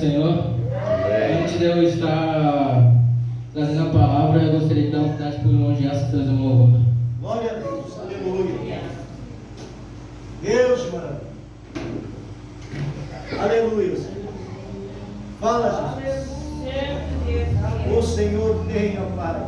Senhor. Antes de eu estar trazendo a palavra, eu gostaria de dar um tato para o irmão Gerson trazer um louvor. Glória a Deus, aleluia. Deus, mano. Aleluia. Fala, Jesus. O Senhor tenha, Pai.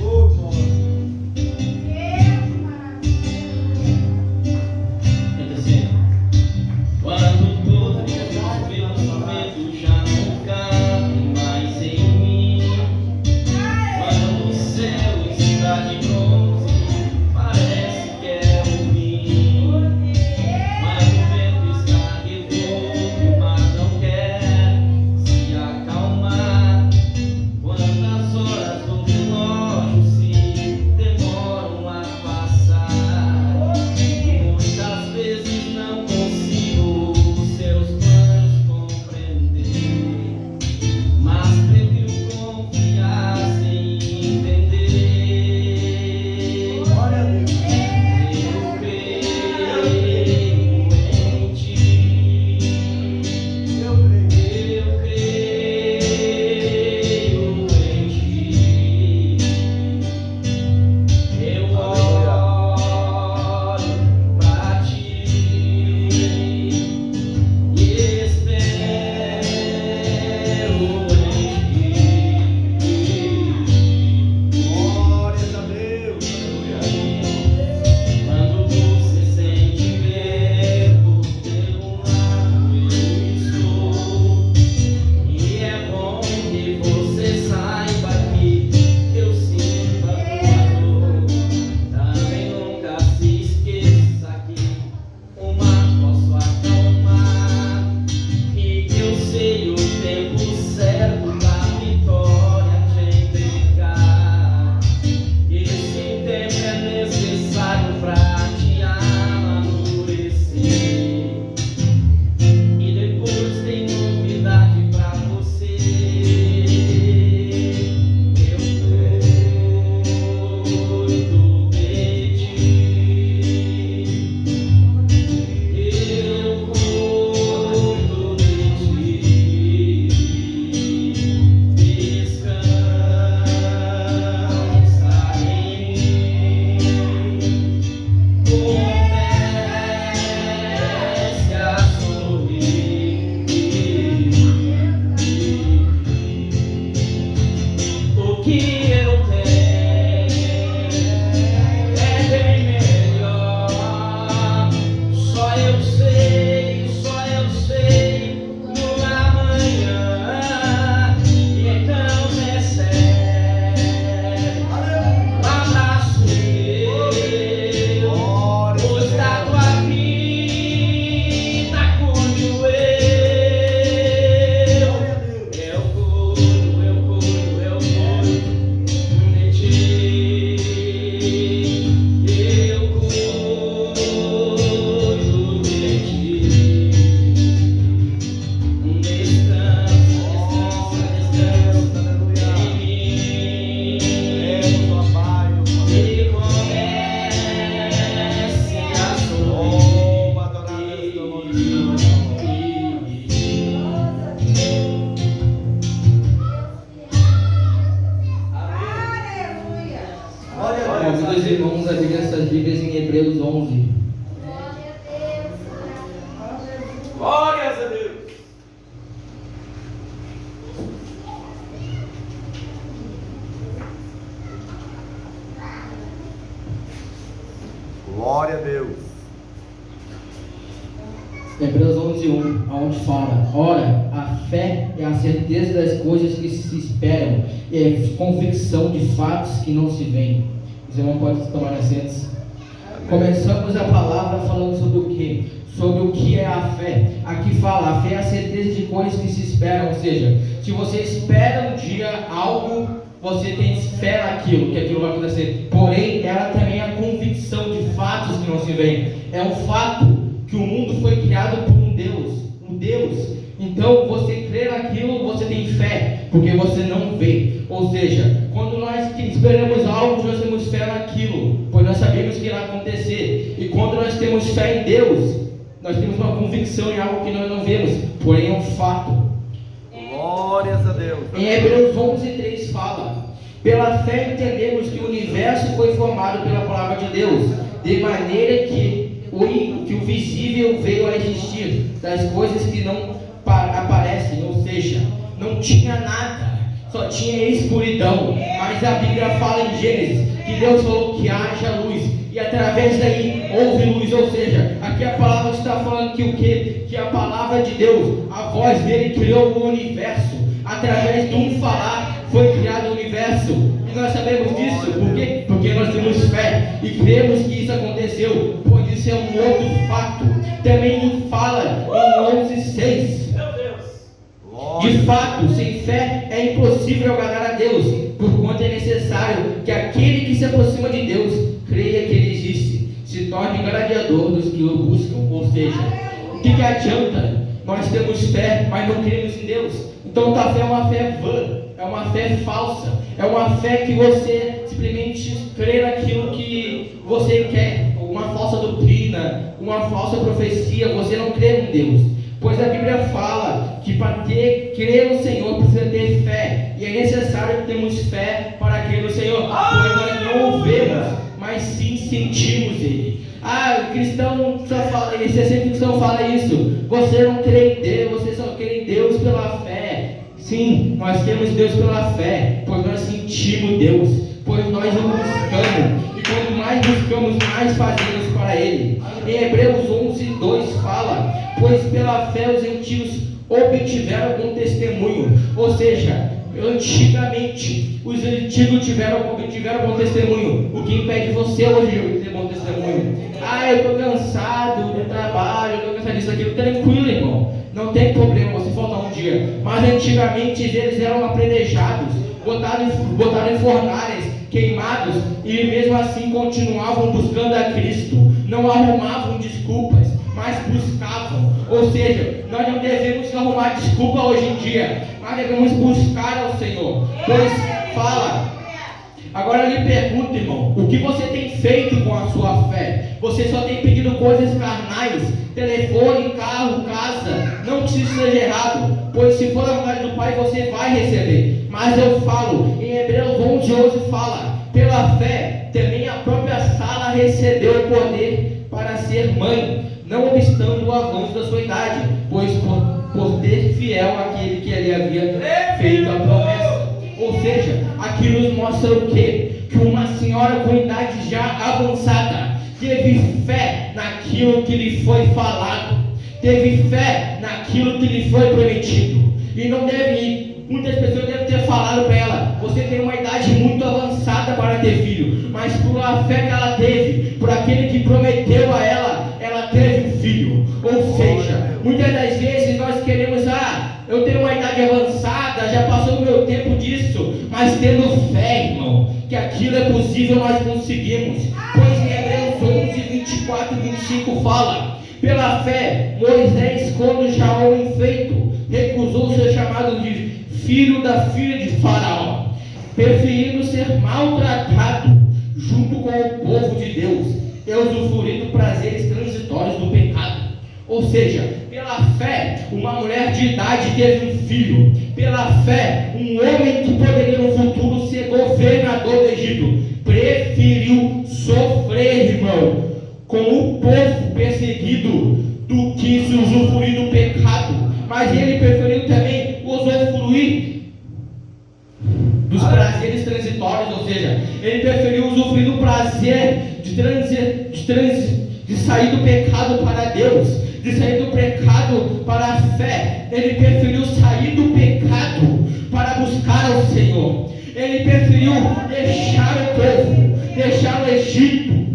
Oh, glória. Quando todos os meus medos já não cabem mais em mim, quando o céu está de bronze, parece que é o fim, mas o vento está revolto, o mar não quer se acalmar. Quantas horas do relógio se demoram a passar, muitas vezes não consigo seus planos compreender, mas prefiro confiar sem entender. Glória a Deus. Eu creio em ti, Eu creio. eu creio em ti, eu olho pra ti e espero em ti. Glórias a Deus. Quando você sente medo, pelo lado eu estou, e é bom que você saiba que eu sinto a tua dor. Também nunca se esqueça que o mar posso acalmar, e que eu sei o tempo certo da vitória te entregar. Esse tempo é necessário pra te amadurecer, e depois tem novidade pra você. Eu cuido de ti, eu cuido de ti. Descansa em mim, comece a sorrir. O que eu tenho é bem melhor. Só eu sei no amanhã. Então recebe um abraço meu, pois da tua vida cuido eu. Eu cuido de ti. Eu cuido de ti. Descansa em mim, e comece a sorrir. Glória a Convido Deus. os irmãos a abrir essas Bíblias em Hebreus 11. Glórias a Deus. Glória a Deus. Hebreus 11:1, onde fala: ora, a fé é a certeza das coisas que se esperam e a convicção de fatos que não se veem. Os irmãos podem tomar assentos. Começamos a palavra falando sobre o quê? Sobre o que é a fé. Aqui fala: a fé é a certeza de coisas que se esperam, ou seja, se você espera um dia algo, você tem fé naquilo, que aquilo vai acontecer. Porém, ela também é a convicção de fatos que não se veem. É um fato que o mundo foi criado por um Deus. Então, você crê naquilo, você tem fé, porque você não vê. Ou seja, quando nós esperamos algo, nós temos fé naquilo, pois nós sabemos que irá acontecer. E quando nós temos fé em Deus, Nós temos uma convicção em algo que nós não vemos, porém é um fato. Glórias a Deus. Em Hebreus 11:3 fala: pela fé entendemos que o universo foi formado pela palavra de Deus, de maneira que o visível veio a existir das coisas que não aparecem, ou seja, não tinha nada, só tinha escuridão. Mas a Bíblia fala em Gênesis que Deus falou que haja luz, e através daí houve luz. Ou seja, aqui a palavra está falando que o quê? Que a palavra de Deus, a voz dele criou o universo. Através de um falar foi criado o universo. E nós sabemos disso, por quê? Porque nós temos fé e cremos que isso aconteceu, pois isso é um outro fato. Também fala em 11:6. De fato, sem fé é impossível agradar a Deus, porquanto é necessário que aquele que se aproxima de Deus creia que Ele existe, se torne gladiador dos que o buscam. Ou seja, o que adianta? Nós temos fé, mas não cremos em Deus. Então a fé é uma fé vã, é uma fé falsa, é uma fé que você simplesmente crê naquilo que você quer, uma falsa doutrina, uma falsa profecia. Você não crê em Deus. Pois a Bíblia fala que para crer no Senhor precisa ter fé, e é necessário que temos fé para crer no Senhor, pois nós não o vemos, mas sim sentimos Ele. O cristão só fala, esse cristão fala isso: você não crê em Deus, você só crê em Deus pela fé. Sim, nós temos Deus pela fé, pois nós sentimos Deus, pois nós o buscamos, e quanto mais buscamos, mais fazemos para Ele. Em Hebreus 11:2 fala: pois pela fé os antigos obtiveram bom testemunho. Ou seja, antigamente os antigos obtiveram bom testemunho. O que impede você hoje de ter bom testemunho? Eu estou cansado do trabalho, eu estou cansado disso, aquilo. Tranquilo, irmão, não tem problema você faltar um dia. Mas antigamente eles eram apedrejados, botados em fornalhas, queimados, e mesmo assim continuavam buscando a Cristo. Não arrumavam desculpas, mas buscavam. Ou seja, nós não devemos arrumar desculpa hoje em dia, mas devemos buscar ao Senhor. Pois fala. Agora eu lhe pergunto, irmão, o que você tem feito com a sua fé? Você só tem pedido coisas carnais, telefone, carro, casa. Não que isso seja errado, pois se for a vontade do Pai você vai receber. Mas eu falo, em Hebreus 11:11 fala: pela fé também a própria Sara recebeu o poder para ser mãe, não obstando o avanço da sua idade, pois por ter fiel àquele que lhe havia feito a promessa. Ou seja, aqui nos mostra o quê? Que uma senhora com idade já avançada teve fé naquilo que lhe foi falado, teve fé naquilo que lhe foi prometido. E não deve ir. Muitas pessoas devem ter falado para ela: você tem uma idade muito avançada para ter filho. Mas por a fé que ela teve, por aquele que prometeu a ela, ela teve um filho. Ou seja, muitas das vezes nós queremos: eu tenho uma idade avançada, já passou o meu tempo disso. Mas tendo fé, irmão, que aquilo é possível, nós conseguimos. Pois em Hebreus 11:24-25 fala: pela fé, Moisés, quando já homem feito, recusou ser chamado de filho da filha de Faraó, preferindo ser maltratado junto com o povo de Deus e usufruir dos prazeres transitórios do pecado. Ou seja, pela fé, uma mulher de idade teve um filho. Pela fé, um homem que poderia no futuro ser governador do Egito preferiu sofrer, irmão, com o povo perseguido do que se usufruir do pecado. Mas ele preferiu também usufruir dos prazeres transitórios. Ou seja, ele preferiu usufruir do prazer de sair do pecado para Deus, de sair do pecado para a fé. Ele preferiu sair do pecado para buscar ao Senhor. Ele preferiu deixar o povo, deixar o Egito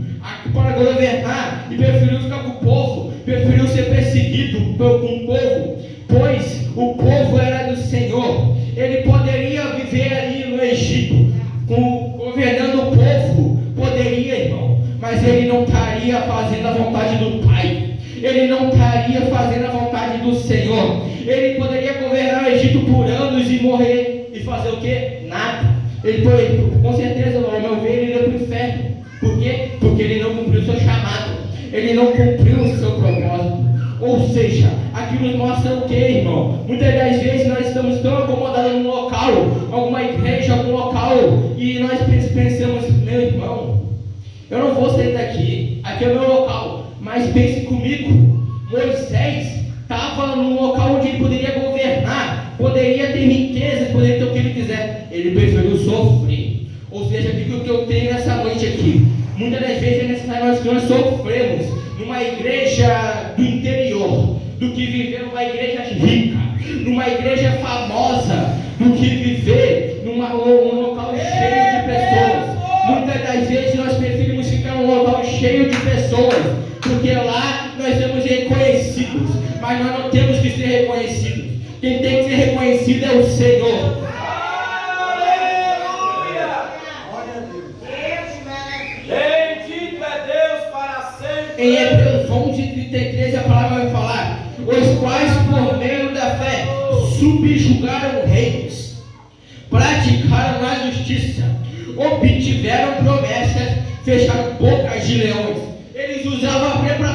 para governar, e preferiu ficar com o povo, preferiu ser perseguido com o povo, pois o povo era do Senhor. Ele poderia viver ali no Egito, governando o povo, poderia, irmão, mas ele não estaria fazendo a vontade do Pai, ele não estaria fazendo a vontade do Senhor. Ele poderia governar o Egito por anos e morrer e fazer o quê? Nada. Ele com certeza, ao meu ver, ele ia para o inferno. Por quê? Porque ele não cumpriu o seu chamado, ele não cumpriu o seu propósito. Ou seja, aqui nos mostra o que, irmão? Muitas das vezes nós estamos tão acomodados num local, alguma igreja, algum local, e nós pensamos, meu irmão, eu não vou sair daqui, aqui é o meu local. Mas pense comigo, Moisés estava num local onde ele poderia governar, poderia ter riquezas, poderia ter o que ele quiser. Ele preferiu sofrer. Ou seja, o que eu tenho nessa noite aqui, muitas das vezes é necessário que nós sofremos numa igreja do interior, do que viver numa igreja rica, numa igreja famosa, do que viver num local cheio de pessoas. Muitas das vezes nós preferimos ficar num local cheio de pessoas, porque lá nós somos reconhecidos, mas nós não temos que ser reconhecidos. Quem tem que ser reconhecido é o Senhor. Em Hebreus 11:33 a palavra vai falar: os quais por meio da fé subjugaram reis, praticaram a justiça, obtiveram promessas, fecharam bocas de leões. Eles usavam a preparação